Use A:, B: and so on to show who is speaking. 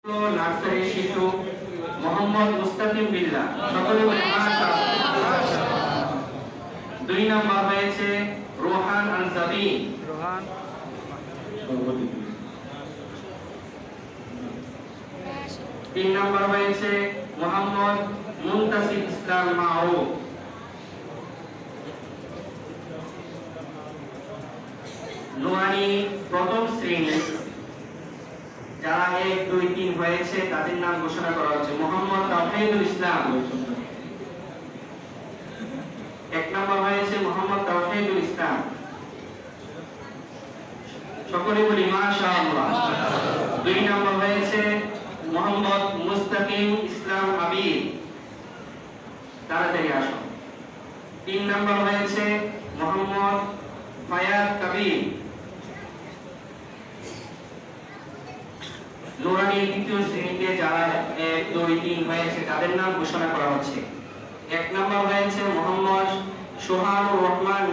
A: Nursery শিশু মোহাম্মদ মুস্তাকিম বিল্লাহ, সকলে বলে মাশাআল্লাহ। 2 নম্বর হয়েছে রোহান আনসাবি। 3 নম্বর হয়েছে মোহাম্মদ মুনতাসির ইসলাম মারুফ। নুরানি প্রথম শ্রেণী যারা 1, 2, 3 হয়েছে তাদের নাম ঘোষণা করা হচ্ছে। মোহাম্মদ তাওহীদুল ইসলাম। 1 নম্বর হয়েছে মোহাম্মদ তাওহীদুল ইসলাম, সকলে বলি মাশাআল্লাহ। 2 নম্বর হয়েছে মোহাম্মদ মুস্তাকিম ইসলাম আবিদ, তাড়াতাড়ি আসো। 3 নম্বর হয়েছে মোহাম্মদ ফায়াদ কবির। নুরানি দ্বিতীয় শ্রেণীতে যারা 1, 2, 3 হয়েছে তাদের নাম ঘোষণা করা হচ্ছে। 1 নম্বর হয়েছে মোহাম্মদ সোহানুর রহমান।